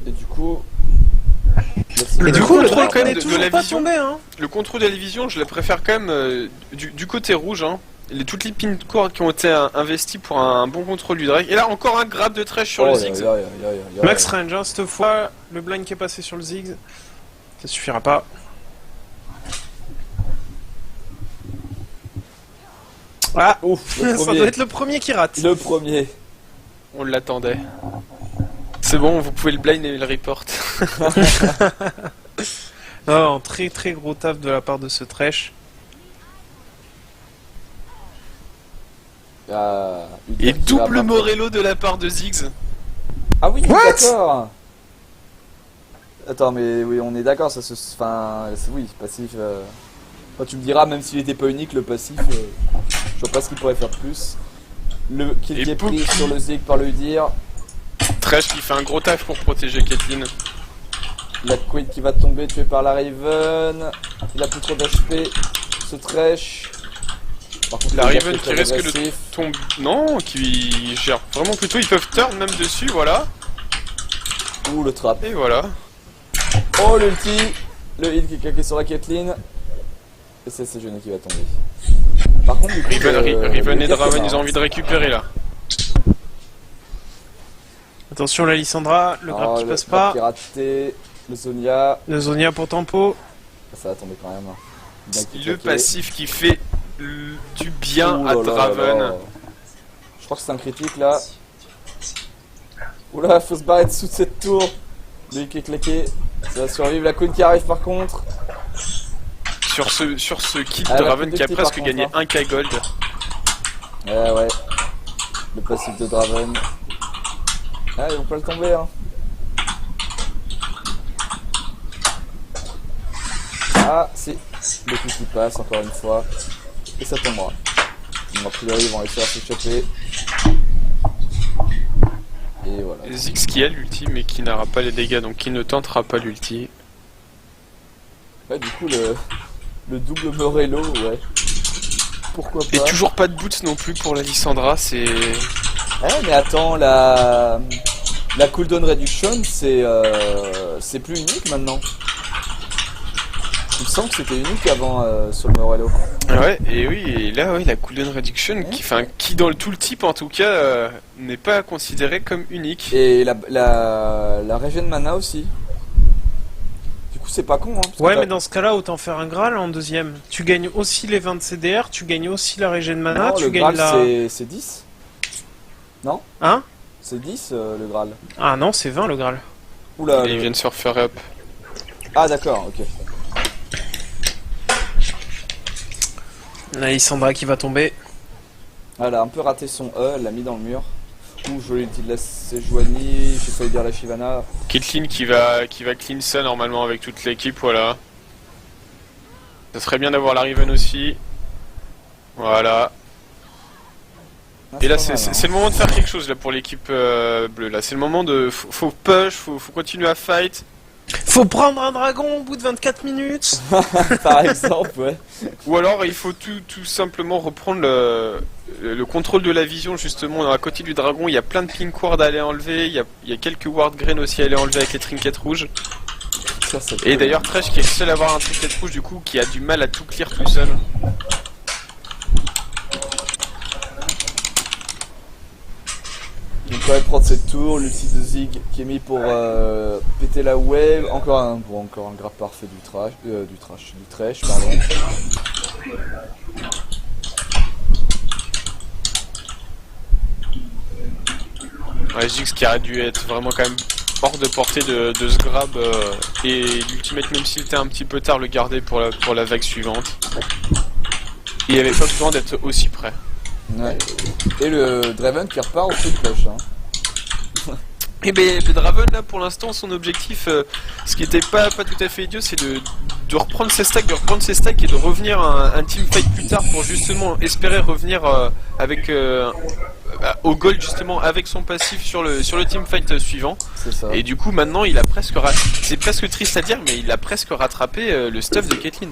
Et du coup. Et du Le coup, le contrôle Drake quand même n'est de toujours la pas vision. tombé, hein. Le contrôle de la division, je le préfère quand même du côté rouge. Hein. Toutes les pins de cours qui ont été investis pour un bon contrôle du Drake. Et là, encore un grab de Thresh sur le Ziggs. Max range, hein, cette fois, le blind qui est passé sur le Ziggs, ça suffira pas. Ah, Ouf, le ça premier. doit être le premier qui rate. Le premier. On l'attendait. C'est bon, vous pouvez le blind et le report. Non, très très gros taf de la part de ce Thresh. Ah, Et Udyr qui va double pas- Morello de la part de Ziggs. Ah oui, What? d'accord. Attends, mais oui, on est d'accord, ça se. Enfin, oui, passif. Enfin, tu me diras, même s'il était pas unique, le passif, je vois pas ce qu'il pourrait faire de plus. Le kill Et qui est pris Poppy. sur le Zig par le Udyr. Thresh qui fait un gros taf pour protéger Caitlyn. La Queen qui va tomber tuée par la Raven. Il a plus trop d'HP. Ce Thresh. Par contre, La le Udyr Raven qui qui est risque très de agressif. tomber. Non, qui gère vraiment plutôt. Ils peuvent turn même dessus, voilà. Ouh, le trap. Et voilà. Oh, l'ulti. Le hit qui est claqué sur la Caitlyn. Et c'est Sejuani qui va tomber. Par contre, du coup, Riven et Udyr Draven, qui ils ont envie de récupérer là. Attention la Lissandra, le grab qui passe pas. Qui est raté. Le Sonia. Le Zonia pour tempo. Ça va tomber quand même. Hein. Bien qu'il Le claquait. passif qui fait du bien Ouh à là là Draven. là. Je crois que c'est un critique là. Oula, faut se barrer dessous de cette tour. Lui qui est claqué. Ça va survivre. La Queen qui arrive par contre. Sur ce kit, Ah, la Draven coupe qui a de presque par gagné contre, 1k gold. Ouais. Le passif de Draven. Ah, ils vont pas le tomber hein. Ah, si. Le coup qui passe encore une fois. Et ça tombera. Bon, a priori, ils vont réussir à s'échapper. Et voilà. Ziggs qui a l'ulti mais qui n'aura pas les dégâts donc qui ne tentera pas l'ulti. Ouais, du coup, le double Morello, ouais. Pourquoi pas. Et toujours pas de boots non plus pour la Lissandra, c'est... Eh, mais attends, la cooldown reduction, c'est c'est plus unique maintenant. Il me semble que c'était unique avant sur le Morello. Ouais, et oui, et là, ouais, la cooldown reduction, qui dans le tooltip en tout cas, n'est pas considérée comme unique. Et la regen mana aussi. Du coup, c'est pas con, hein. Parce Ouais, que mais dans ce cas-là, autant faire un Graal en deuxième. Tu gagnes aussi les 20 de CDR, tu gagnes aussi la régène mana, non, tu le gagnes Graal, la... c'est 10. Non? Hein? C'est 10 le Graal. Ah non, c'est 20 le Graal. Oula. Et ils viennent se refaire up. Ah, d'accord, ok. Là, Lysandra qui va tomber. Ah, elle a un peu raté son E, elle l'a mis dans le mur. Ouh, joli petit de la Sejuani, j'ai failli dire la Shyvana. Caitlyn qui va clean ça normalement avec toute l'équipe, voilà. Ça serait bien d'avoir la Riven aussi. Voilà. Ah, Et là, pas mal, hein. c'est le moment de faire quelque chose là pour l'équipe bleue. Là, c'est le moment de faut push, faut continuer à fight. Faut prendre un dragon au bout de 24 minutes. Par exemple, ouais. Ou alors, il faut tout simplement reprendre le contrôle de la vision justement. À côté du dragon, il y a plein de pink ward à aller enlever. Il y a quelques ward grain aussi à aller enlever avec les trinkets rouges. Ça, c'est Et cool. d'ailleurs, Thresh qui est le seul à avoir un trinket rouge du coup, qui a du mal à tout clear tout seul. Donc quand même prendre cette tour, l'ulti de Zig qui est mis pour péter la wave, encore un grab parfait du trash, pardon. Ouais, Ziggs qui aurait dû être vraiment quand même hors de portée de ce grab et l'ultimate, même s'il était un petit peu tard, le garder pour la vague suivante. Il n'y avait pas besoin d'être aussi près. Ouais. Et le Draven qui repart au truc cloche. Hein. Et ben le Draven là pour l'instant son objectif, ce qui était pas tout à fait idiot, c'est de reprendre ses stacks, et de revenir un teamfight plus tard pour justement espérer revenir avec au gold justement avec son passif sur le teamfight suivant. C'est ça. Et du coup maintenant il a presque c'est presque triste à dire, mais il a presque rattrapé le stuff de Caitlyn.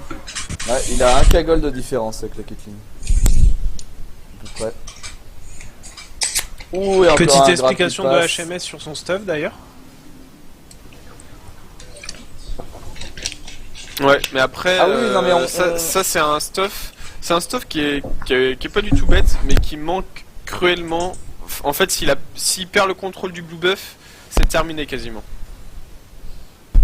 Ouais, il a un K gold de différence avec la Caitlyn. À peu près. Ouh, et encore Petite un grab explication qui de passe. HMS sur son stuff d'ailleurs. Ouais, mais après, Ah oui, non, mais ça c'est un stuff qui est pas du tout bête, mais qui manque cruellement. En fait, s'il perd le contrôle du blue buff, c'est terminé quasiment.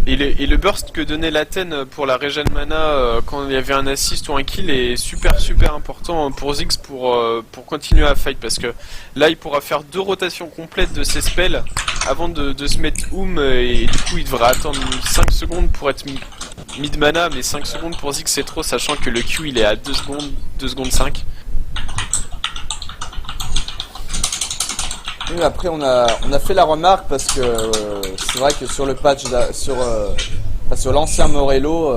Et le burst que donnait l'Athènes pour la regen mana quand il y avait un assist ou un kill est super important pour Ziggs pour continuer à fight, parce que là il pourra faire 2 rotations complètes de ses spells avant de se mettre et du coup il devra attendre 5 secondes pour être mid mana, mais 5 secondes pour Ziggs c'est trop, sachant que le Q il est à 2 secondes 5. Oui, après on a fait la remarque parce que c'est vrai que sur le patch sur l'ancien Morello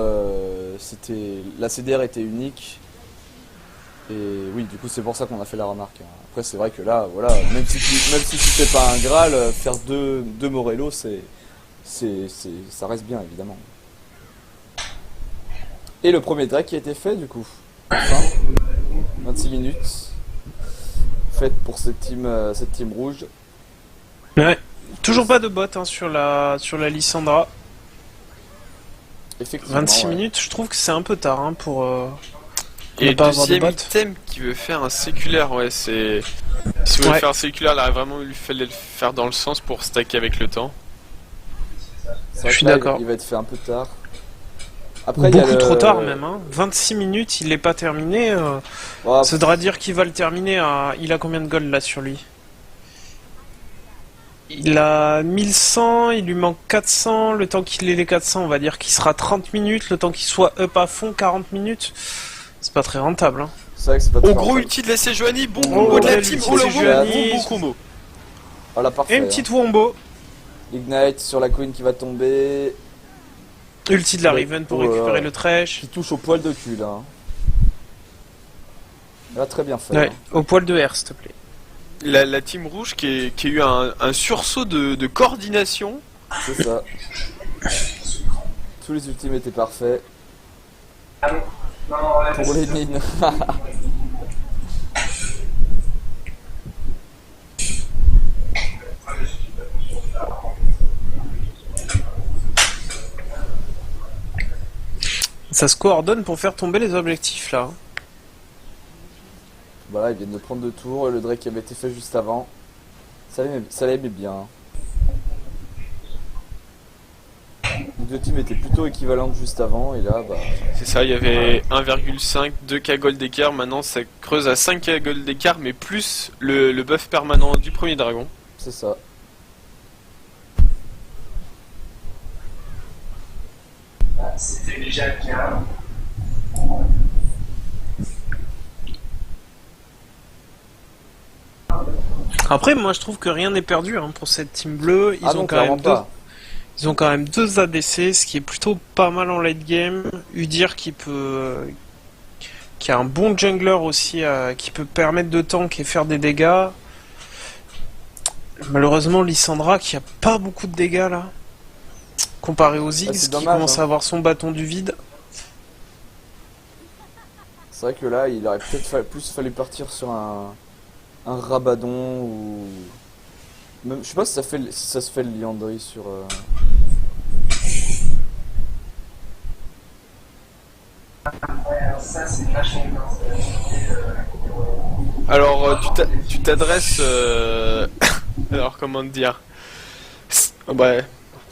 la CDR était unique et oui, du coup c'est pour ça qu'on a fait la remarque. Après c'est vrai que là voilà, même si tu fais pas un Graal, faire deux Morello ça reste bien évidemment. Et le premier Drake qui a été fait du coup. Enfin, 26 minutes. Faite pour cette team rouge. Ouais. Toujours pas de bot hein, sur la Lysandra. Effectivement. 26 ouais. minutes, je trouve que c'est un peu tard hein, pour Et ne le pas avoir de deuxième bot. item qui veut faire un séculaire, ouais, c'est... Si vous voulez Ouais. faire un séculaire, il aurait vraiment il fallait le faire dans le sens pour stacker avec le temps. C'est vrai Je suis que là, d'accord. Il va être fait un peu tard. Après, il y a Beaucoup le- trop tard même. Hein. 26 minutes, il n'est pas terminé. Oh, Ça voudra dire qu'il va le terminer à... Il a combien de gold là sur lui? Il a 1100, il lui manque 400. Le temps qu'il ait les 400, on va dire qu'il sera 30 minutes. Le temps qu'il soit up à fond, 40 minutes. C'est pas très rentable. Hein. c'est vrai que c'est pas Au très gros rentable. ulti de la Sejuani, bon Oh, combo de la belle team, ulti oh de le Sejuani. bon combo. Oh là, parfait. Et une petite wombo. Ignite sur la Queen qui va tomber. Ulti de la Ouais. Riven pour Oh là récupérer là. le trash. Qui touche au poil de cul là. Hein. Elle a très bien fait. Ouais, hein. au poil de R, s'il te plaît. La team rouge qui a eu un sursaut de coordination. C'est ça. Tous les ultimes étaient parfaits. Pour les mines. Ça se coordonne pour faire tomber les objectifs là. Voilà, ils viennent de prendre 2 tours, le Drake avait été fait juste avant. Ça l'aimait bien. Les 2 teams étaient plutôt équivalentes juste avant, et là, bah... C'est ça, il y avait 1,5, 2k gold d'écart, maintenant ça creuse à 5k gold d'écart, mais plus le buff permanent du premier dragon. C'est ça. C'était déjà le cas. Après, moi je trouve que rien n'est perdu hein, pour cette team bleue. Ils ont quand même ils ont quand même 2 ADC, ce qui est plutôt pas mal en late game. Udyr qui a un bon jungler aussi, qui peut permettre de tank et faire des dégâts. Malheureusement, Lissandra qui a pas beaucoup de dégâts là, comparé aux Ziggs c'est qui dommage, commence à avoir son bâton du vide. C'est vrai que là, il aurait peut-être plus fallu partir sur un Rabadon ou... Même, je sais pas si ça se fait le Liandry sur... Alors ça, c'est vachement bien. Alors, tu t'adresses... Alors, comment te dire Ouais,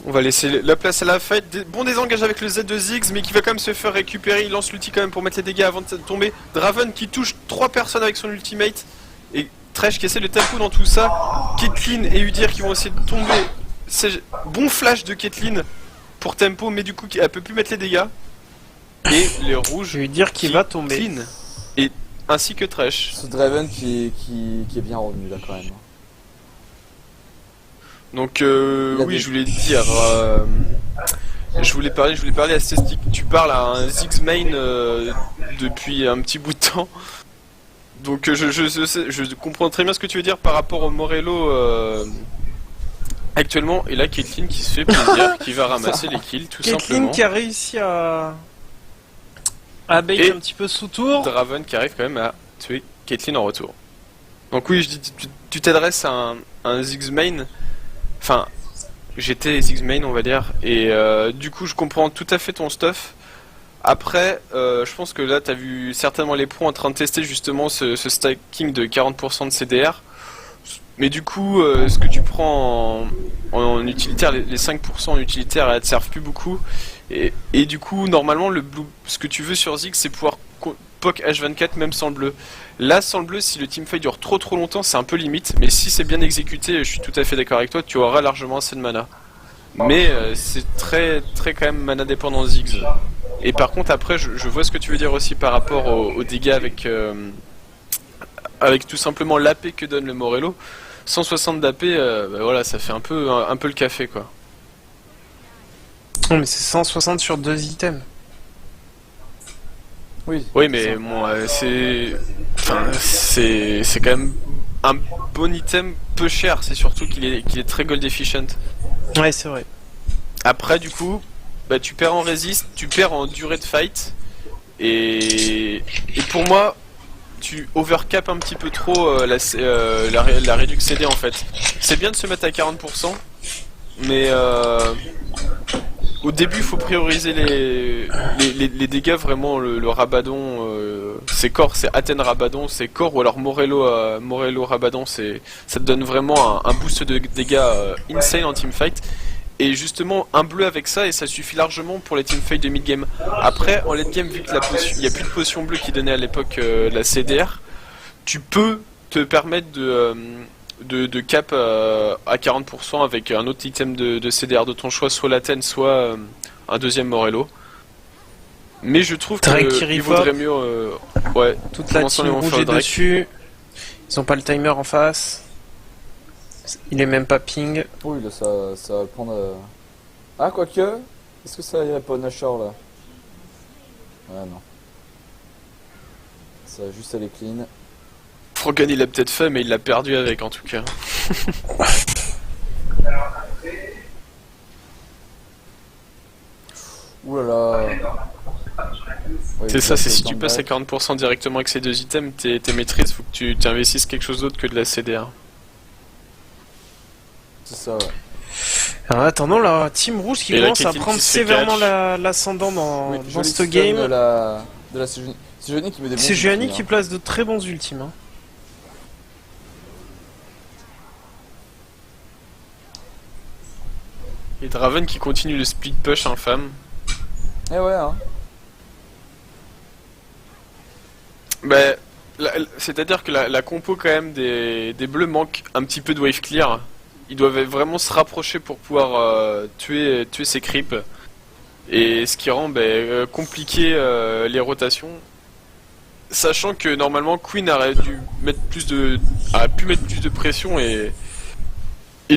on va laisser la place à la fight. Bon désengage avec le Z de Ziggs, mais qui va quand même se faire récupérer. Il lance l'ulti quand même pour mettre les dégâts avant de tomber. Draven qui touche 3 personnes avec son ultimate. Et Thresh qui essaie de tempo dans tout ça. Caitlyn et Udyr qui vont essayer de tomber. C'est bon flash de Caitlyn pour tempo, mais du coup elle peut plus mettre les dégâts. Et les rouges, Je vais dire qu'il va tomber. Clean, et ainsi que Thresh. Ce Draven qui est bien revenu là quand même. Donc Il a oui, des- je voulais dire, je voulais parler à Cestic. Tu parles à un Ziggs main depuis un petit bout de temps. Donc je comprends très bien ce que tu veux dire par rapport au Morello actuellement. Et là, Caitlyn qui se fait plaisir, qui va ramasser les kills tout Caitlyn simplement. qui a réussi à bait Et un petit peu sous tour. Draven qui arrive quand même à tuer Caitlyn en retour. Donc oui, je dis, tu t'adresses à un Ziggs main. Enfin, j'étais Ziggs main, on va dire. Et du coup, je comprends tout à fait ton stuff. Après, je pense que là, t'as vu certainement les pros en train de tester justement ce stacking de 40% de CDR. Mais du coup, ce que tu prends en utilitaire, les 5% en utilitaire, elles te servent plus beaucoup. Et du coup, normalement, ce que tu veux sur Ziggs, c'est pouvoir poke H24 même sans le bleu. Là, sans le bleu, si le teamfight dure trop longtemps, c'est un peu limite. Mais si c'est bien exécuté, je suis tout à fait d'accord avec toi, tu auras largement assez de mana. Mais c'est très quand même mana dépendant Ziggs. Et par contre, après, je vois ce que tu veux dire aussi par rapport aux dégâts avec tout simplement l'AP que donne le Morello. 160 d'AP, bah voilà, ça fait un peu le café, quoi. Non, mais c'est 160 sur 2 items. Oui. Oui, mais bon, c'est quand même un bon item peu cher. C'est surtout qu'il est très gold efficient. Ouais, c'est vrai. Après, du coup, bah, tu perds en resist, tu perds en durée de fight. Et pour moi, tu overcap un petit peu trop la réduc CD en fait. C'est bien de se mettre à 40%, mais au début, il faut prioriser les dégâts vraiment. Le Rabadon, c'est corps, c'est Athènes Rabadon, c'est corps, ou alors Morello Rabadon, ça te donne vraiment un boost de dégâts insane en teamfight. Et justement, un bleu avec ça, et ça suffit largement pour les teamfights de mid-game. Après, en late-game, vu que il n'y a plus de potion bleue qui donnait à l'époque la CDR, tu peux te permettre de cap à 40% avec un autre item de CDR de ton choix, soit l'Athènes, soit un deuxième Morello. Mais je trouve Drake qui qu'il revive. vaudrait mieux... ouais, Toute la commençons team les rouge one-shot est Drake. dessus. Ils ont pas le timer en face. Il est même pas ping. Oui, là, ça va le prendre... Ah, quoique... Est-ce que ça irait pas au Nashor, là? Ouais, non. Ça va juste aller clean. Frogan il l'a peut-être fait, mais il l'a perdu avec en tout cas. Ouh là là. Ouais, C'est ça, c'est si dans tu le passes à bac. 40% directement avec ces deux items, tes maîtrises, faut que tu investisses quelque chose d'autre que de la CDR. C'est ça, ouais. En attendant, la team rouge qui Et la commence à Caitlyn prendre qui se fait sévèrement catch. l'ascendant dans, Oui, dans joli ce stun game. de la Sejuani. Sejuani qui met des bons C'est Gianni ultis, qui hein. place de très bons ultimes. Hein. Et Draven qui continue le split push infâme. Eh ouais, hein. Bah, c'est-à-dire que la compo quand même des bleus manque un petit peu de wave clear. Ils doivent vraiment se rapprocher pour pouvoir tuer ces creeps. Et ce qui rend compliqué les rotations. Sachant que normalement Queen aurait dû mettre a pu mettre plus de pression et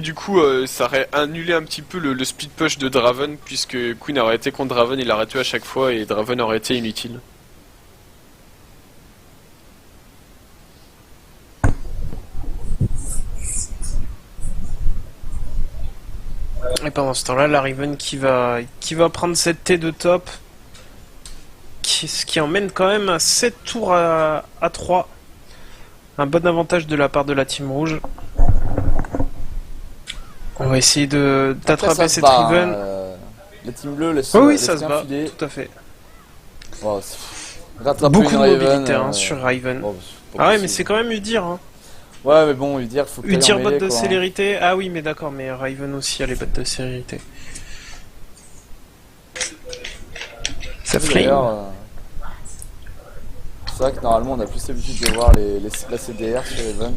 du coup ça aurait annulé un petit peu le split push de Draven puisque Queen aurait été contre Draven, il l'aurait tué à chaque fois et Draven aurait été inutile. Et pendant ce temps-là, la Riven qui va prendre cette T de top. Ce qui emmène quand même à 7 tours à 3. Un bon avantage de la part de la team rouge. On va essayer Après, d'attraper ça se cette bat, Riven. La team bleue laisse, Oui, laisse ça se rien bat, filer. tout à fait. Oh, rattraper Beaucoup une de Raven, mobilité hein, sur Riven. bon, c'est pas Ah ouais, mais possible. c'est quand même Udyr. Hein. Ouais, mais bon, Udyr, faut que t'ailles en Udyr bot mêlée, de quoi, hein. célérité. Ah oui, mais d'accord, mais Riven aussi a les bots de célérité. Ça flame. D'ailleurs, c'est vrai que normalement on a plus l'habitude de voir la CDR sur Raven.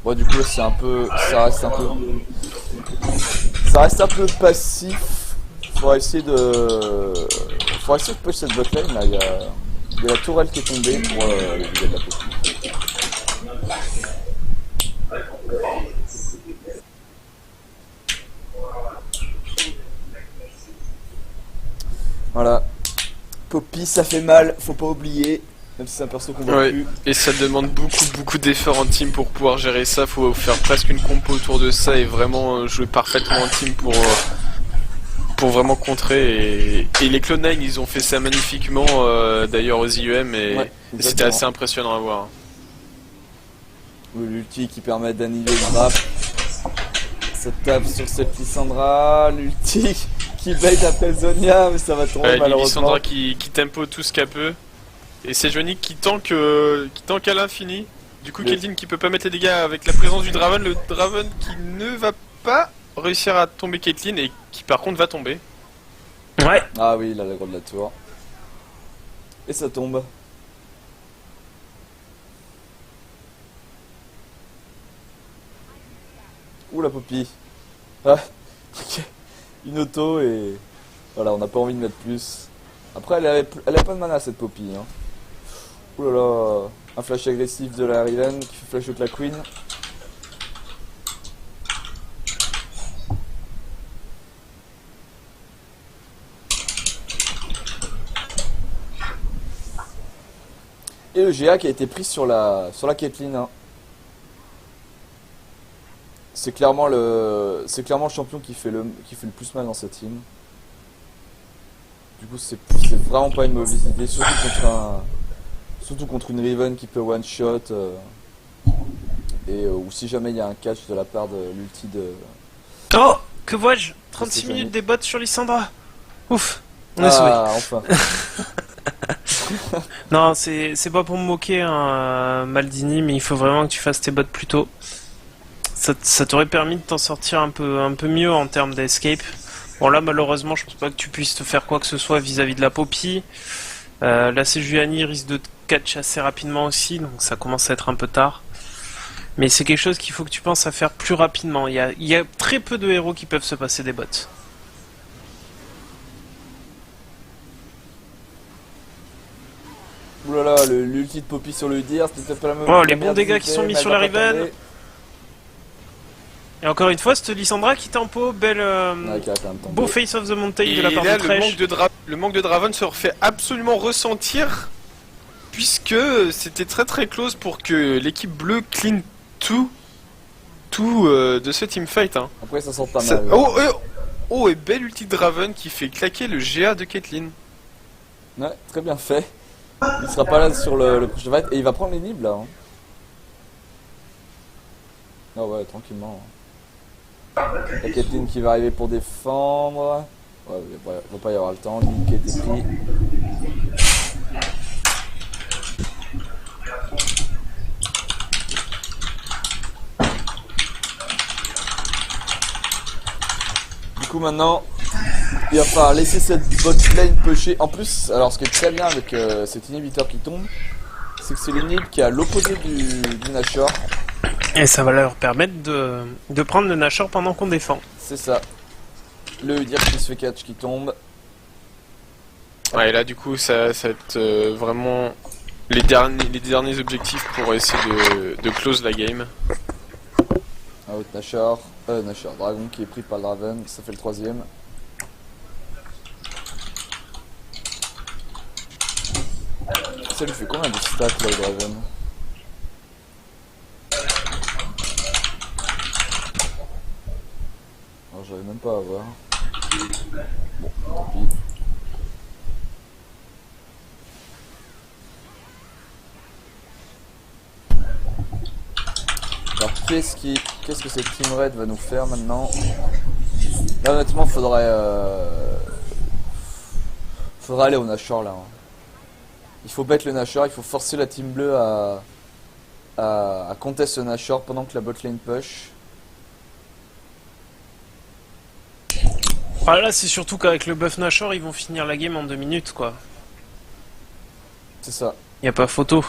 Bon, du coup, c'est un peu. Ça reste un peu passif. Faudra essayer de push cette botlane là. Il y a la tourelle qui est tombée pour le dégât de la poppy. Voilà. Poppy, ça fait mal, faut pas oublier. Même si c'est un perso qu'on voit Ouais. plus. Et ça demande beaucoup d'efforts en team pour pouvoir gérer ça, faut faire presque une compo autour de ça et vraiment jouer parfaitement en team pour vraiment contrer et les Cloud9 ils ont fait ça magnifiquement d'ailleurs aux IEM et Ouais, c'était exactement. assez impressionnant à voir. L'ulti qui permet d'annihiler le grab. Ça tape sur cette Lissandra. L'ulti qui bait après Zonia, mais ça va tomber malheureusement. Lissandra qui tempo tout ce qu'elle peut et c'est Johnny qui tank à l'infini. Du coup Le- Caitlyn qui peut pas mettre les dégâts avec la présence du Draven, le Draven qui ne va pas réussir à tomber Caitlyn et qui par contre va tomber. Ouais. Ah oui, il a la gros de la tour. Et ça tombe. Ouh la Poppy. Ah, ok. Une auto et voilà, on n'a pas envie de mettre plus. Après, elle a pas de mana cette Poppy. Hein. Ouh là là, un flash agressif de la Riven qui fait flash out la Queen. Et le GA qui a été pris sur la Caitlyn. Hein. C'est clairement le champion qui fait le plus mal dans cette team. Du coup, c'est vraiment pas une mauvaise idée, surtout contre une Riven qui peut one shot ou si jamais il y a un catch de la part de l'ulti de. Oh, que vois-je 36 C'est minutes Johnny. des bots sur Lissandra. Ouf, on est sauvé. Ah, enfin. Non, c'est pas pour me moquer, hein, Maldini, mais il faut vraiment que tu fasses tes bots plus tôt. Ça t'aurait permis de t'en sortir un peu mieux en termes d'escape. Bon là malheureusement je pense pas que tu puisses te faire quoi que ce soit vis-à-vis de la Poppy. La Sejuani risque de te catch assez rapidement aussi, donc ça commence à être un peu tard. Mais c'est quelque chose qu'il faut que tu penses à faire plus rapidement. Il y a très peu de héros qui peuvent se passer des bots. Oulala, l'ulti de Poppy sur le Udyr, c'était peut-être pas la même. Oh, les la bons meilleure dégâts des qui sont idées, mis mais sur elle la va pas Riven. tomber. Et encore une fois, cette Lissandra qui tempo, belle Ouais, qui a quand même tombé. beau face of the mountain Et de la part là de le Thresh. manque de Draven se refait absolument ressentir puisque c'était très close pour que l'équipe bleue clean tout de ce teamfight. Hein. Après, ça sent pas Ça- mal. Oh, et belle ulti de Draven qui fait claquer le GA de Caitlyn. Ouais, très bien fait. Il sera pas là sur le prochain fight. Et il va prendre les nibs là. Hein. Ah ouais, tranquillement. La Caitlyn qui va arriver pour défendre. Ouais, il va pas y avoir le temps. Link qui a été pris. Du coup maintenant, il va falloir laisser cette bot lane pusher. En plus, alors ce qui est très bien avec cet inhibiteur qui tombe, c'est que c'est l'inhib qui est à l'opposé du Nashor. Et ça va leur permettre de prendre le Nashor pendant qu'on défend. C'est ça. Le Udyr qui se fait catch qui tombe. Ouais, et là, du coup, ça va être vraiment les derniers objectifs pour essayer de close la game. Un autre Nashor. Nashor, Dragon qui est pris par le Draven. Ça fait le troisième. Ça lui fait combien de stats là, le Draven? Alors j'arrive même pas à voir. Bon, tant pis. Alors qu'est-ce que cette Team Red va nous faire maintenant? Là honnêtement faudrait aller au Nashor là. Hein. Il faut battre le Nashor, il faut forcer la Team Bleue à contest le Nashor pendant que la botlane push. Ah là, c'est surtout qu'avec le buff Nashor, ils vont finir la game en 2 minutes, quoi. C'est ça. Y a pas photo.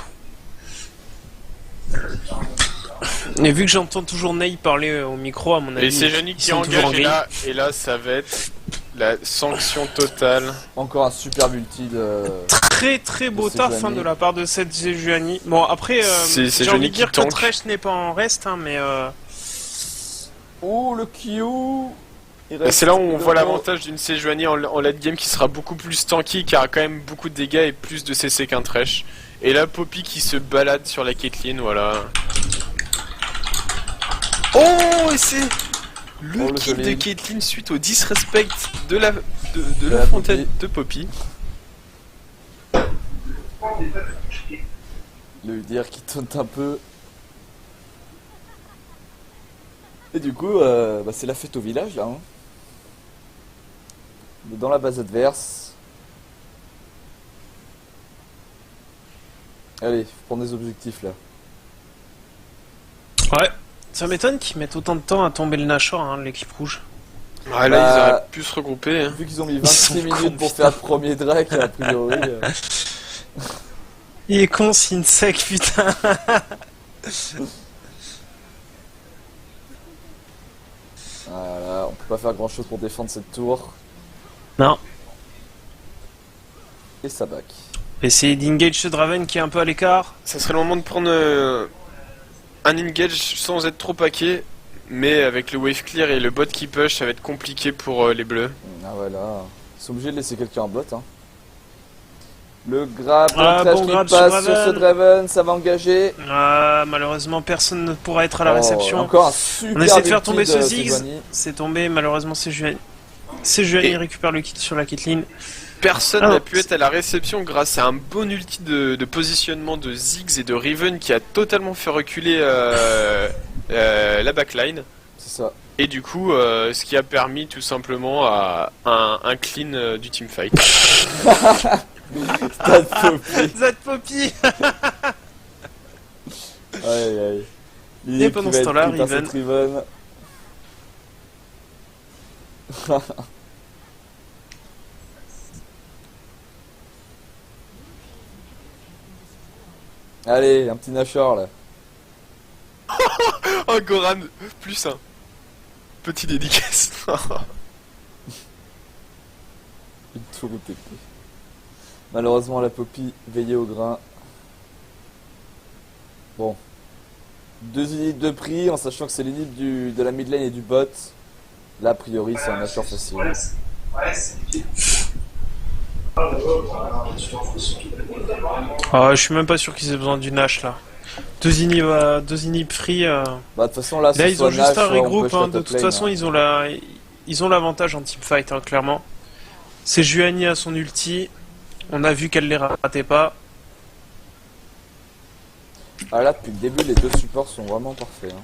Et vu que j'entends toujours Ney parler au micro, à mon avis, Et c'est Johnny ils qui sont toujours en engage, grille. et là, ça va être la sanction totale. Encore un super multi de... Très très beau C'est taf Sejuani. de la part de cette Sejuani. Bon après, C'est j'ai Johnny envie de dire qui que tank. Thresh n'est pas en reste, hein, mais Oh le Q. Il Et reste c'est là où on voit le- l'avantage d'une Sejuani en late game qui sera beaucoup plus tanky, qui a quand même beaucoup de dégâts et plus de CC qu'un Thresh. Et là, Poppy qui se balade sur la Caitlyn, voilà. Oh, et c'est le Oh, le kill de joli. Caitlyn suite au disrespect de la la fontaine Poppy. de Poppy. Le Udyr qui taunte un peu. Et du coup, bah, c'est la fête au village là. Hein. Dans la base adverse. Allez, faut prendre des objectifs là. ouais. Ça m'étonne qu'ils mettent autant de temps à tomber le Nashor, hein, l'équipe rouge. Ah, là, Bah, ils auraient pu se regrouper. Hein. Vu qu'ils ont mis sont 26 minutes cons, pour putain. faire le premier Drake, a priori. Il est con, signe sec, putain. Voilà, on peut pas faire grand chose pour défendre cette tour. Non. Et ça back. Essayer d'engage ce Draven qui est un peu à l'écart. Ça serait le moment de prendre un engage sans être trop paquet, mais avec le wave clear et le bot qui push, ça va être compliqué pour les bleus. Ah ouais là, ils sont obligés de laisser quelqu'un en bot. Hein. Le grab, Ah, le clash bon qui grab sur passe sur ce Draven. Draven, ça va engager. Ah, malheureusement, personne ne pourra être à la Oh, réception. encore un super On essaie de faire ulti tomber ce Ziggs. Sejuani. C'est tombé, malheureusement, c'est Sejuani Et- récupère le kill sur la Caitlyn. Personne Ah n'a non. pu être à la réception grâce à un bon ulti de positionnement de Ziggs et de Riven qui a totalement fait reculer la backline. C'est ça. Et du coup, ce qui a permis tout simplement à un clean du teamfight. Stade Poppy. Z Poppy. Aïe aïe. Il Et est pendant qui ce va temps-là, être pris par Riven. cette Riven. Allez, un petit Nashor là. Oh, Goran, plus un. Petit dédicace. Une tour au TP. Malheureusement, la Poppy veillée au grain. Bon. 2 unités de prix, en sachant que c'est l'inhib de la mid lane et du bot. Là, a priori, c'est un Nashor facile. Ouais, c'est utile. Ah, je suis même pas sûr qu'ils aient besoin du Nash là. Deux inhib free. Bah, de toute façon, là, Là, ce ils soit ont juste Nash, un soit on regroupe. push Hein. la De top toute lane, façon, hein. ils ont l'avantage en team fight, hein, clairement. C'est Juani à son ulti. On a vu qu'elle les ratait pas. Ah là, depuis le début, les deux supports sont vraiment parfaits. Hein.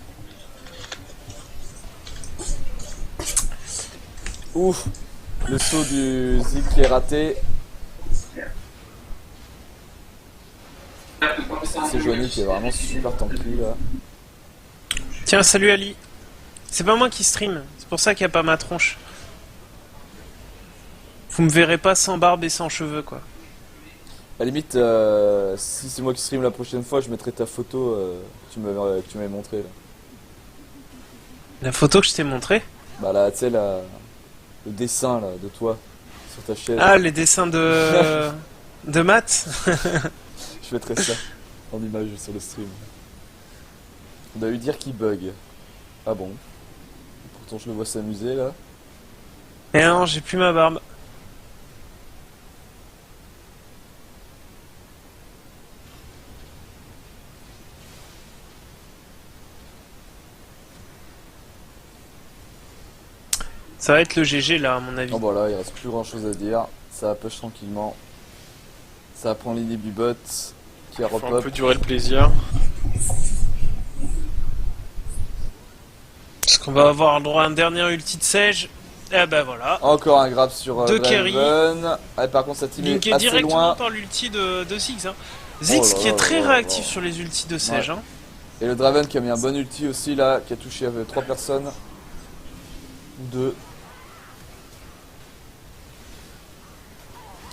Ouf, le saut du Zik qui est raté. C'est Johnny qui est vraiment super tanky là. Tiens, salut Ali. C'est pas moi qui stream, c'est pour ça qu'il n'y a pas ma tronche. Vous me verrez pas sans barbe et sans cheveux, quoi. À la limite, si c'est moi qui stream la prochaine fois, je mettrai ta photo que tu m'avais montré là. La photo que je t'ai montrée? Bah là, tu sais, le dessin là de toi sur ta chaîne. Ah, les dessins de maths. Je mettrai ça en image sur le stream. On a eu dire qu'il bug. Ah bon. Pourtant je le vois s'amuser là. Et non, j'ai plus ma barbe. Ça va être le GG là, à mon avis. Oh bah là, il reste plus grand chose à dire. Ça va push tranquillement. Ça va prendre l'idée du bot qui a Faut un repop. peu durer le plaisir. Parce qu'on va avoir le droit à un dernier ulti de Sage. Et ben voilà. Encore un grab sur De carry. Draven. Ah, par contre, ça team Linké est assez directement loin. par l'ulti de Ziggs. Hein. Ziggs là qui est là très là là réactif là. sur les ultis de Sage. Ouais. Hein. Et le Draven qui a mis un bon ulti aussi là, qui a touché 3 personnes. 2.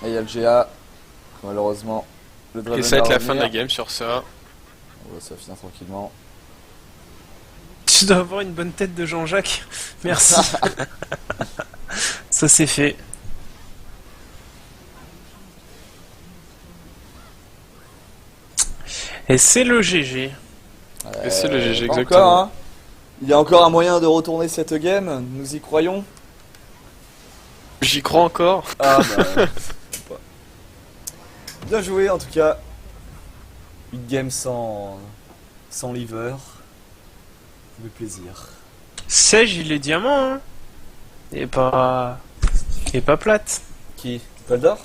Et il y a le GA. Malheureusement, le Draven Et ça va être va la fin de la revenir. game sur ça. Ouais, ça va finir tranquillement. Tu dois avoir une bonne tête de Jean-Jacques. Merci. Ça c'est fait. Et c'est le GG. Et c'est le GG, Pas exactement. encore, hein. Il y a encore un moyen de retourner cette game, nous y croyons. J'y crois encore. Ah bah. Pas. Bien joué en tout cas. Une game sans liver. Ça fait plaisir. Sage il est diamant. Hein. Et pas plate. Qui Goldor?